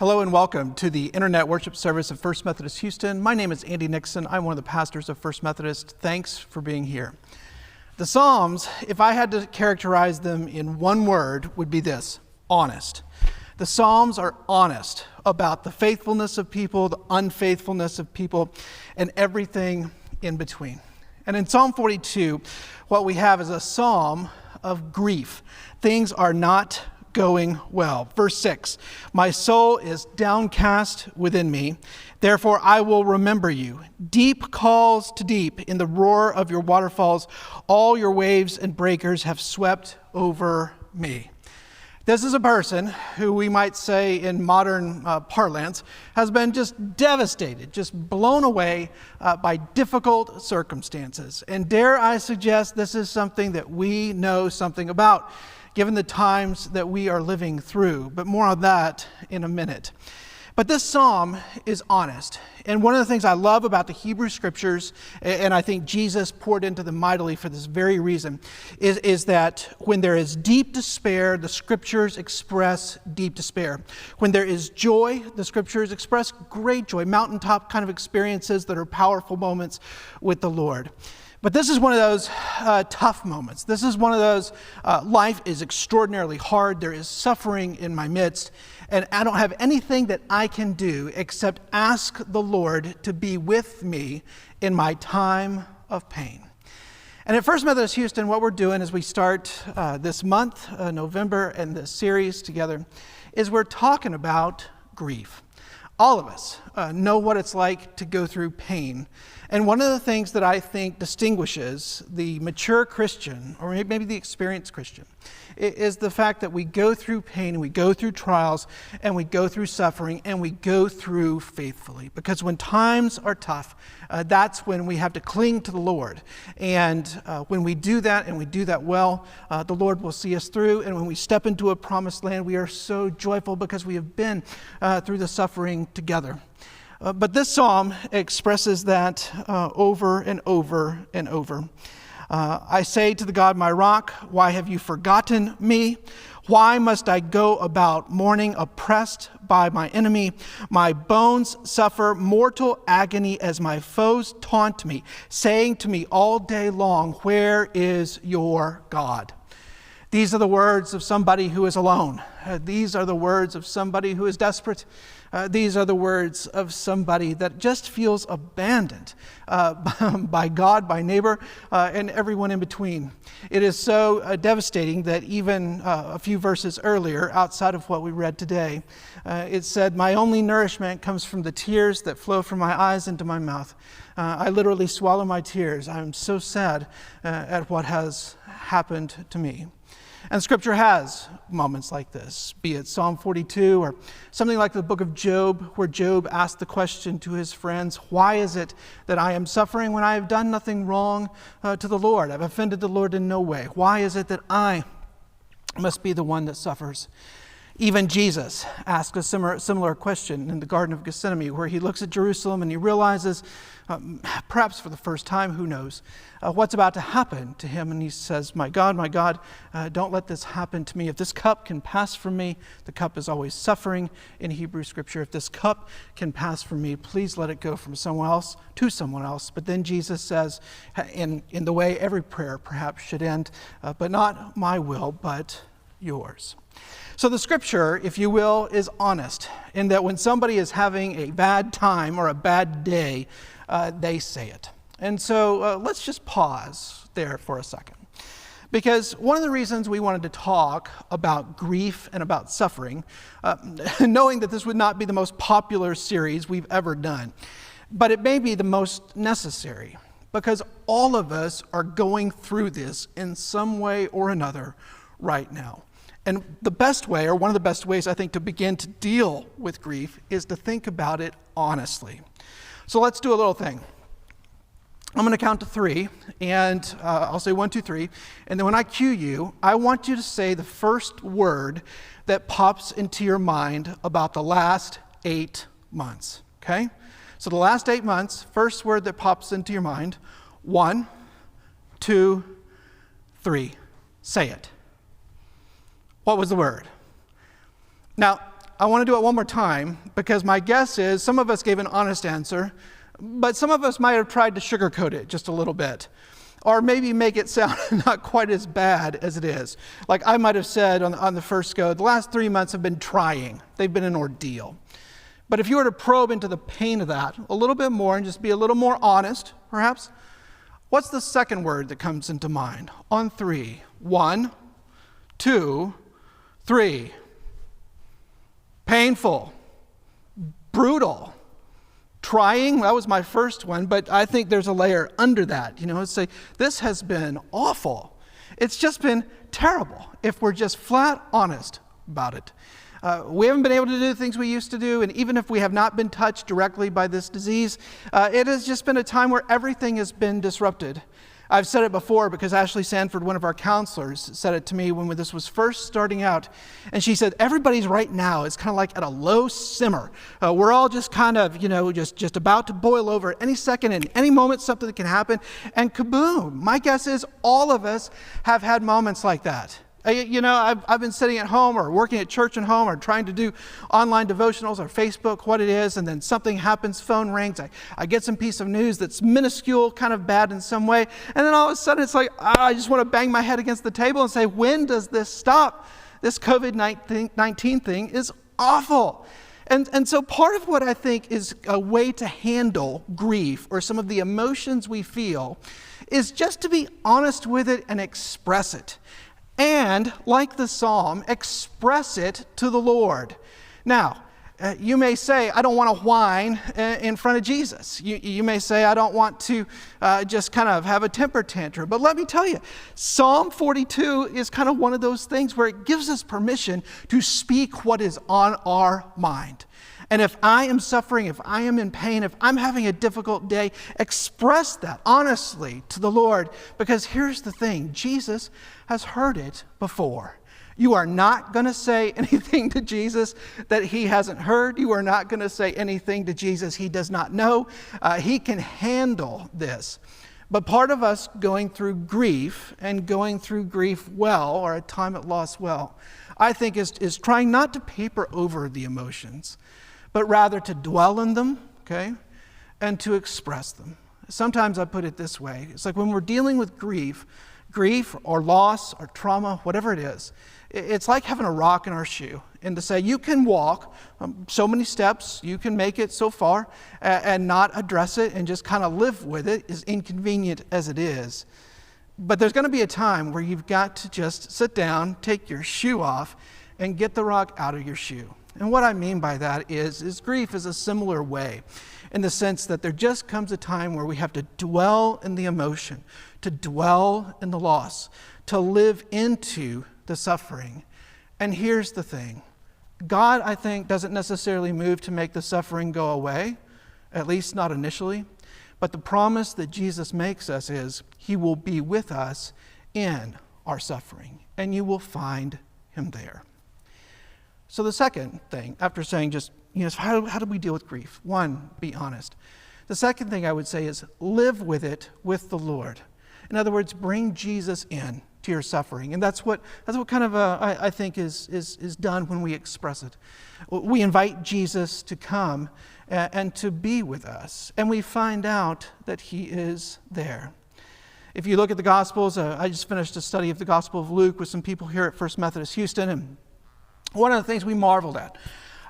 Hello and welcome to the Internet Worship Service of First Methodist Houston. My name is Andy Nixon. I'm one of the pastors of First Methodist. Thanks for being here. The Psalms, if I had to characterize them in one word, would be this: honest. The Psalms are honest about the faithfulness of people, the unfaithfulness of people, and everything in between. And in Psalm 42, what we have is a psalm of grief. Things are not going well. Verse 6, my soul is downcast within me, therefore I will remember you. Deep calls to deep in the roar of your waterfalls. All your waves and breakers have swept over me. This is a person who we might say in modern parlance has been just devastated, just blown away by difficult circumstances. And dare I suggest this is something that we know something about, given the times that we are living through. But more on that in a minute. But this psalm is honest. And one of the things I love about the Hebrew Scriptures, and I think Jesus poured into them mightily for this very reason, is that when there is deep despair, the Scriptures express deep despair. When there is joy, the Scriptures express great joy, mountaintop kind of experiences that are powerful moments with the Lord. But this is one of those tough moments. This is one of those, life is extraordinarily hard. There is suffering in my midst. And I don't have anything that I can do except ask the Lord to be with me in my time of pain. And at First Methodist Houston, what we're doing as we start this month, November, and this series together, is we're talking about grief. All of us know what it's like to go through pain. And one of the things that I think distinguishes the mature Christian, or maybe the experienced Christian, is the fact that we go through pain, and we go through trials, and we go through suffering, and we go through faithfully. Because when times are tough, that's when we have to cling to the Lord. And when we do that, and we do that well, the Lord will see us through. And when we step into a promised land, we are so joyful because we have been through the suffering together. But this psalm expresses that over and over and over. I say to the God, my rock, why have you forgotten me? Why must I go about mourning, oppressed by my enemy? My bones suffer mortal agony as my foes taunt me, saying to me all day long, where is your God? These are the words of somebody who is alone. These are the words of somebody who is desperate. These are the words of somebody that just feels abandoned by God, by neighbor, and everyone in between. It is so devastating that even a few verses earlier, outside of what we read today, it said, my only nourishment comes from the tears that flow from my eyes into my mouth. I literally swallow my tears. I'm so sad at what has happened to me. And Scripture has moments like this, be it Psalm 42 or something like the book of Job, where Job asked the question to his friends, why is it that I am suffering when I have done nothing wrong to the Lord? I've offended the Lord in no way. Why is it that I must be the one that suffers? Even Jesus asked a similar question in the Garden of Gethsemane, where he looks at Jerusalem and he realizes, perhaps for the first time, who knows, what's about to happen to him. And he says, my God, don't let this happen to me. If this cup can pass from me, the cup is always suffering in Hebrew Scripture. If this cup can pass from me, please let it go from someone else to someone else. But then Jesus says, in the way every prayer perhaps should end, but not my will, but yours. So the Scripture, if you will, is honest in that when somebody is having a bad time or a bad day, they say it. And so let's just pause there for a second. Because one of the reasons we wanted to talk about grief and about suffering, knowing that this would not be the most popular series we've ever done, but it may be the most necessary, because all of us are going through this in some way or another right now. And the best way, or one of the best ways, I think, to begin to deal with grief is to think about it honestly. So let's do a little thing. I'm going to count to 3, and I'll say 1, 2, 3. And then when I cue you, I want you to say the first word that pops into your mind about the last 8 months. Okay? So the last 8 months, first word that pops into your mind, 1, 2, 3. Say it. What was the word? Now, I want to do it one more time because my guess is some of us gave an honest answer, but some of us might have tried to sugarcoat it just a little bit, or maybe make it sound not quite as bad as it is. Like I might have said on the first go, the last 3 months have been trying. They've been an ordeal. But if you were to probe into the pain of that a little bit more and just be a little more honest, perhaps, what's the second word that comes into mind? On 3. 1, 2, 3. Painful, brutal, trying. That was my first one, but I think there's a layer under that. It's say this has been awful. It's just been terrible if we're just flat honest about it. We haven't been able to do the things we used to do, and even if we have not been touched directly by this disease, it has just been a time where everything has been disrupted. I've said it before because Ashley Sanford, one of our counselors, said it to me when this was first starting out. And she said, everybody's right now is kind of like at a low simmer. We're all just kind of, just about to boil over any second, and any moment something can happen. And kaboom! My guess is all of us have had moments like that. I've been sitting at home or working at church and home or trying to do online devotionals or Facebook, what it is, and then something happens, phone rings, I get some piece of news that's minuscule, kind of bad in some way, and then all of a sudden it's like, I just want to bang my head against the table and say, when does this stop? This COVID-19 thing is awful. And so part of what I think is a way to handle grief or some of the emotions we feel is just to be honest with it and express it. And, like the psalm, express it to the Lord. Now, you may say, I don't want to whine in front of Jesus. You may say, I don't want to just kind of have a temper tantrum. But let me tell you, Psalm 42 is kind of one of those things where it gives us permission to speak what is on our mind. And if I am suffering, if I am in pain, if I'm having a difficult day, express that honestly to the Lord. Because here's the thing, Jesus has heard it before. You are not going to say anything to Jesus that he hasn't heard. You are not going to say anything to Jesus he does not know. He can handle this. But part of us going through grief and going through grief well, or a time at loss well, I think is trying not to paper over the emotions, but rather to dwell in them, okay, and to express them. Sometimes I put it this way. It's like when we're dealing with grief or loss or trauma, whatever it is, it's like having a rock in our shoe and to say, you can walk so many steps, you can make it so far and not address it and just kind of live with it, as inconvenient as it is. But there's going to be a time where you've got to just sit down, take your shoe off, and get the rock out of your shoe. And what I mean by that is grief is a similar way, in the sense that there just comes a time where we have to dwell in the emotion, to dwell in the loss, to live into the suffering. And here's the thing. God, I think, doesn't necessarily move to make the suffering go away, at least not initially. But the promise that Jesus makes us is he will be with us in our suffering, and you will find him there. So the second thing, after saying just, how do we deal with grief? One, be honest. The second thing I would say is live with it with the Lord. In other words, bring Jesus in to your suffering. And that's what kind of I think is done when we express it. We invite Jesus to come and to be with us. And we find out that he is there. If you look at the Gospels, I just finished a study of the Gospel of Luke with some people here at First Methodist Houston, and one of the things we marveled at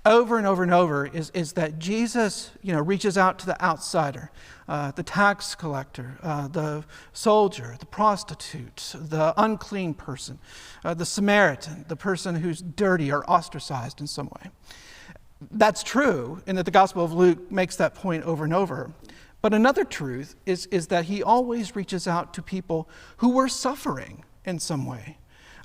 over and over and over is that Jesus, reaches out to the outsider, the tax collector, the soldier, the prostitute, the unclean person, the Samaritan, the person who's dirty or ostracized in some way. That's true, in that the Gospel of Luke makes that point over and over. But another truth is that he always reaches out to people who were suffering in some way.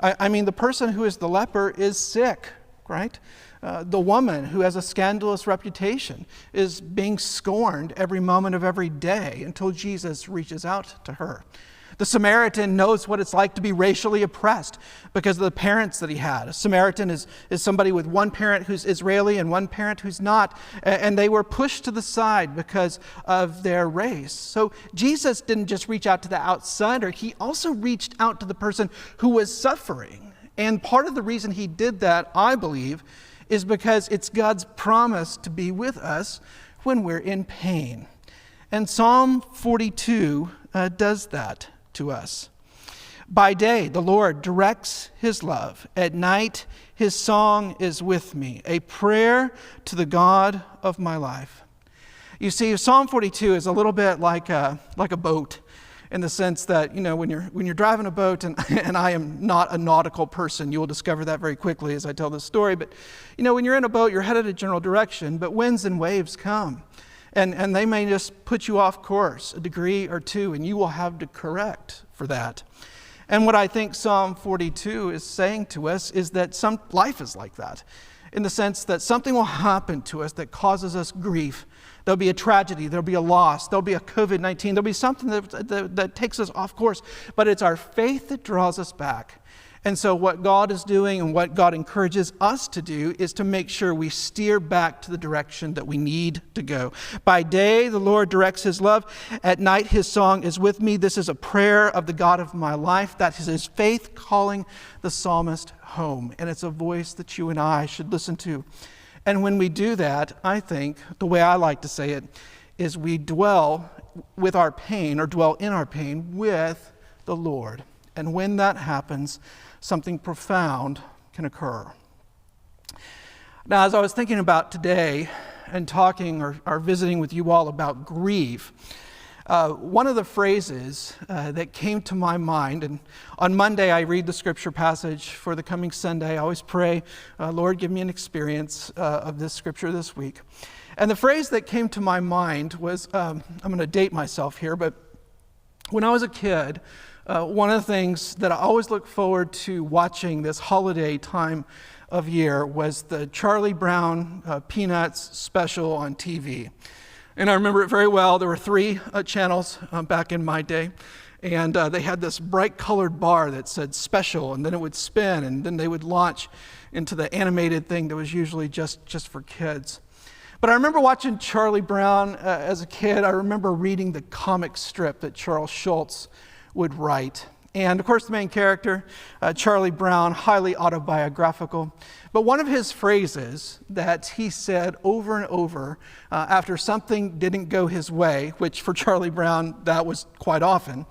I mean, the person who is the leper is sick, right? The woman who has a scandalous reputation is being scorned every moment of every day until Jesus reaches out to her. The Samaritan knows what it's like to be racially oppressed because of the parents that he had. A Samaritan is somebody with one parent who's Israeli and one parent who's not, and they were pushed to the side because of their race. So Jesus didn't just reach out to the outsider, he also reached out to the person who was suffering. And part of the reason he did that, I believe, is because it's God's promise to be with us when we're in pain. And Psalm 42 does that to us. By day, the Lord directs his love. At night, his song is with me, a prayer to the God of my life. You see, Psalm 42 is a little bit like a boat, in the sense that, when you're driving a boat, and I am not a nautical person, you will discover that very quickly as I tell this story, but when you're in a boat, you're headed a general direction, but winds and waves come, and they may just put you off course a degree or two, and you will have to correct for that. And what I think Psalm 42 is saying to us is that life is like that, in the sense that something will happen to us that causes us grief. There'll be a tragedy, there'll be a loss, there'll be a COVID-19, there'll be something that takes us off course, but it's our faith that draws us back. And so what God is doing and what God encourages us to do is to make sure we steer back to the direction that we need to go. By day, the Lord directs his love. At night, his song is with me. This is a prayer of the God of my life. That is his faith calling the psalmist home. And it's a voice that you and I should listen to. And when we do that, I think, the way I like to say it, is we dwell with our pain, or dwell in our pain with the Lord. And when that happens, something profound can occur. Now, as I was thinking about today and talking or visiting with you all about grief, one of the phrases that came to my mind, and on Monday I read the scripture passage for the coming Sunday. I always pray, Lord, give me an experience of this scripture this week. And the phrase that came to my mind was, I'm going to date myself here, but when I was a kid, one of the things that I always look forward to watching this holiday time of year was the Charlie Brown Peanuts special on TV. And I remember it very well. There were 3 channels back in my day, and they had this bright colored bar that said special, and then it would spin, and then they would launch into the animated thing that was usually just for kids. But I remember watching Charlie Brown as a kid. I remember reading the comic strip that Charles Schulz would write. And of course, the main character, Charlie Brown, highly autobiographical. But one of his phrases that he said over and over after something didn't go his way, which for Charlie Brown, that was quite often,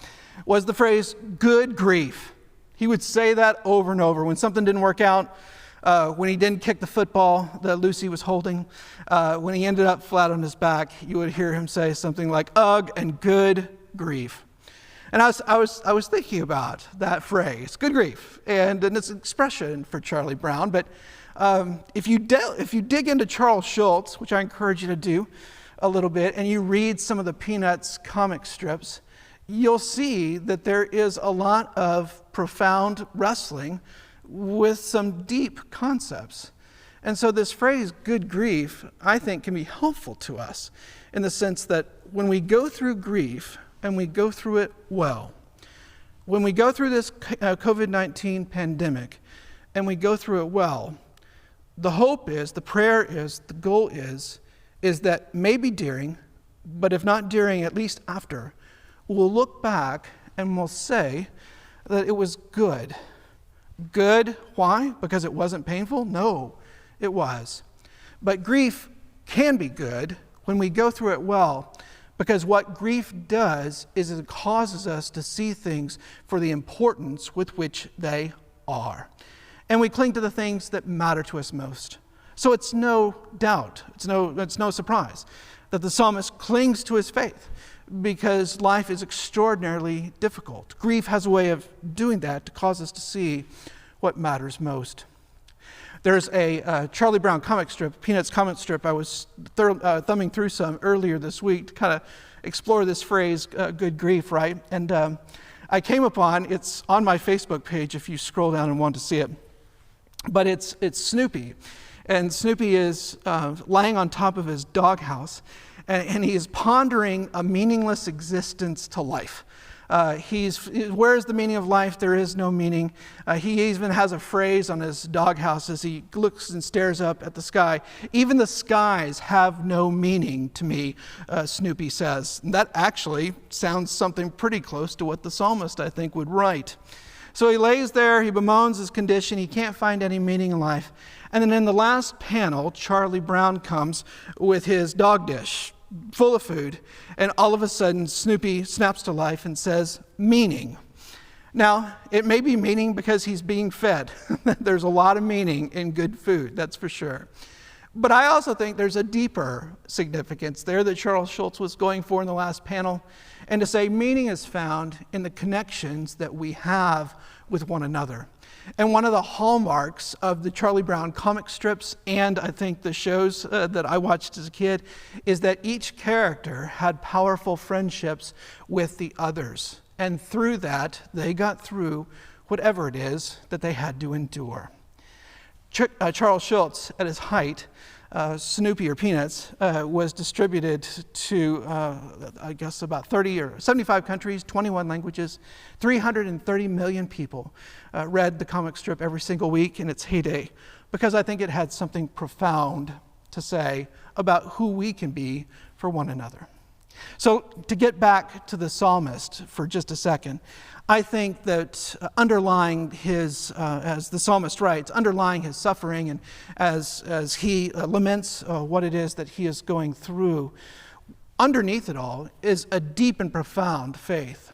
was the phrase, good grief. He would say that over and over. When something didn't work out, when he didn't kick the football that Lucy was holding, when he ended up flat on his back, you would hear him say something like, ugh, and good grief. And I was thinking about that phrase, good grief, and its expression for Charlie Brown. But if you dig into Charles Schulz, which I encourage you to do a little bit, and you read some of the Peanuts comic strips, you'll see that there is a lot of profound wrestling with some deep concepts. And so this phrase, good grief, I think can be helpful to us in the sense that when we go through grief, and we go through it well. When we go through this COVID-19 pandemic and we go through it well, the hope is, the prayer is, the goal is that maybe during, but if not during, at least after, we'll look back and we'll say that it was good. Good, why? Because it wasn't painful? No, it was. But grief can be good when we go through it well, because what grief does is it causes us to see things for the importance with which they are. And we cling to the things that matter to us most. So it's no doubt, it's no surprise that the psalmist clings to his faith because life is extraordinarily difficult. Grief has a way of doing that to cause us to see what matters most. There's a Charlie Brown comic strip, Peanuts comic strip, I was thumbing through some earlier this week to kind of explore this phrase, good grief, right? And I came upon, it's on my Facebook page if you scroll down and want to see it, but it's Snoopy. And Snoopy is lying on top of his doghouse, and he is pondering a meaningless existence to life. Where's the meaning of life? There is no meaning. He even has a phrase on his doghouse as he looks and stares up at the sky. Even the skies have no meaning to me, Snoopy says. And that actually sounds something pretty close to what the psalmist, I think, would write. So he lays there, he bemoans his condition, he can't find any meaning in life. And then in the last panel, Charlie Brown comes with his dog dish full of food, and all of a sudden Snoopy snaps to life and says, meaning. Now, it may be meaning because he's being fed. There's a lot of meaning in good food, that's for sure. But I also think there's a deeper significance there that Charles Schulz was going for in the last panel, and to say meaning is found in the connections that we have with one another. And one of the hallmarks of the Charlie Brown comic strips, and I think the shows that I watched as a kid, is that each character had powerful friendships with the others. And through that, they got through whatever it is that they had to endure. Charles Schulz, at his height, Snoopy or Peanuts, was distributed to, I guess, about 30 or 75 countries, 21 languages, 330 million people read the comic strip every single week in its heyday, because I think it had something profound to say about who we can be for one another. So to get back to the psalmist for just a second, I think that underlying his, as the psalmist writes, underlying his suffering and as he laments what it is that he is going through, underneath it all is a deep and profound faith.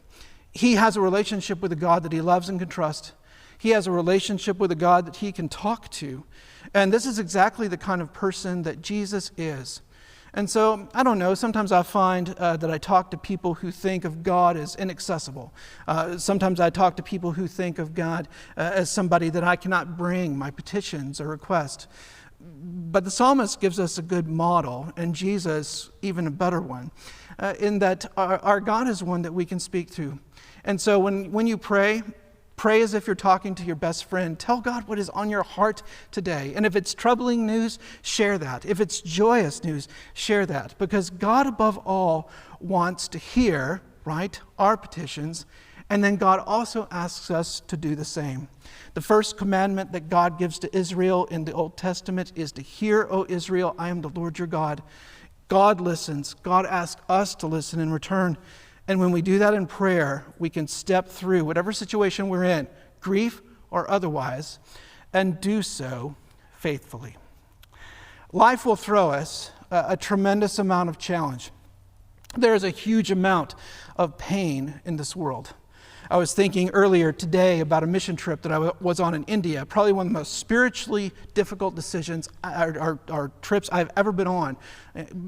He has a relationship with a God that he loves and can trust. He has a relationship with a God that he can talk to. And this is exactly the kind of person that Jesus is. And so, I don't know, sometimes I find that I talk to people who think of God as inaccessible. Sometimes I talk to people who think of God as somebody that I cannot bring my petitions or requests. But the psalmist gives us a good model, and Jesus even a better one, in that our God is one that we can speak to. And so when you pray as if you're talking to your best friend. Tell God what is on your heart today. And if it's troubling news, share that. If it's joyous news, share that. Because God above all wants to hear, right, our petitions. And then God also asks us to do the same. The first commandment that God gives to Israel in the Old Testament is to hear, O Israel, I am the Lord your God. God listens. God asks us to listen in return. And when we do that in prayer, we can step through whatever situation we're in, grief or otherwise, and do so faithfully. Life will throw us a tremendous amount of challenge. There is a huge amount of pain in this world. I was thinking earlier today about a mission trip that I was on in India, probably one of the most spiritually difficult decisions or trips I've ever been on,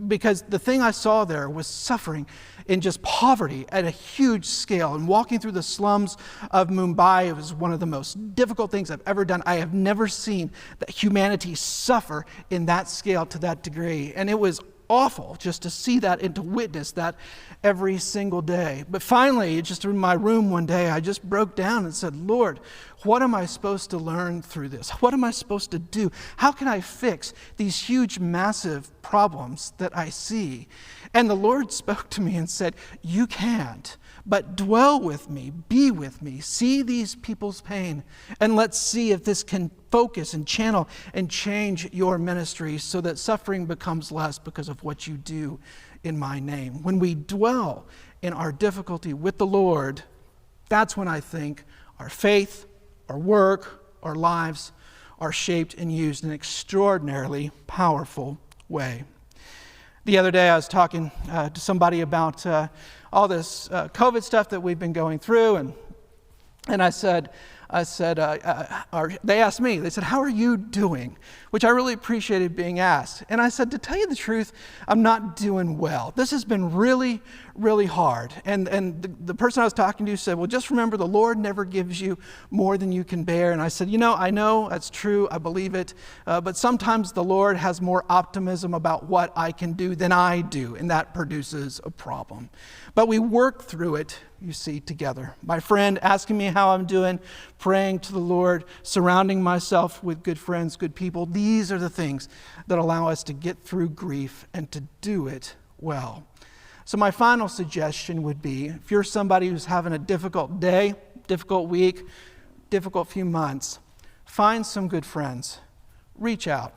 because the thing I saw there was suffering in just poverty at a huge scale. And walking through the slums of Mumbai was one of the most difficult things I've ever done. I have never seen that humanity suffer in that scale to that degree. And it was awful just to see that and to witness that every single day. But finally, just in my room one day, I just broke down and said, Lord, what am I supposed to learn through this? What am I supposed to do? How can I fix these huge, massive problems that I see? And the Lord spoke to me and said, you can't, but dwell with me, be with me, see these people's pain, and let's see if this can focus and channel and change your ministry so that suffering becomes less because of what you do in my name. When we dwell in our difficulty with the Lord, that's when I think our faith, our work, our lives are shaped and used in an extraordinarily powerful way. The other day I was talking to somebody about all this COVID stuff that we've been going through, and I said, they asked me, they said, how are you doing? Which I really appreciated being asked. And I said, to tell you the truth, I'm not doing well. This has been really, really hard. And the person I was talking to said, well, just remember the Lord never gives you more than you can bear. And I said, I know that's true. I believe it. But sometimes the Lord has more optimism about what I can do than I do. And that produces a problem. But we work through it, you see, together. My friend asking me how I'm doing, praying to the Lord, surrounding myself with good friends, good people. These are the things that allow us to get through grief and to do it well. So my final suggestion would be, if you're somebody who's having a difficult day, difficult week, difficult few months, find some good friends. Reach out.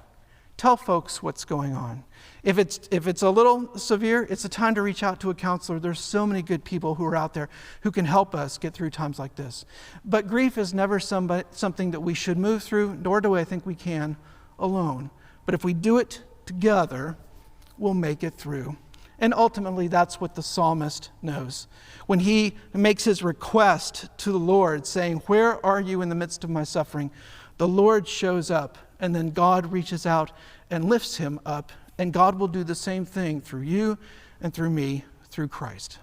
Tell folks what's going on. If it's a little severe, it's a time to reach out to a counselor. There's so many good people who are out there who can help us get through times like this. But grief is never something that we should move through, nor do I think we can alone. But if we do it together, we'll make it through. And ultimately, that's what the psalmist knows. When he makes his request to the Lord, saying, "Where are you in the midst of my suffering?" the Lord shows up, and then God reaches out and lifts him up, and God will do the same thing through you and through me, through Christ.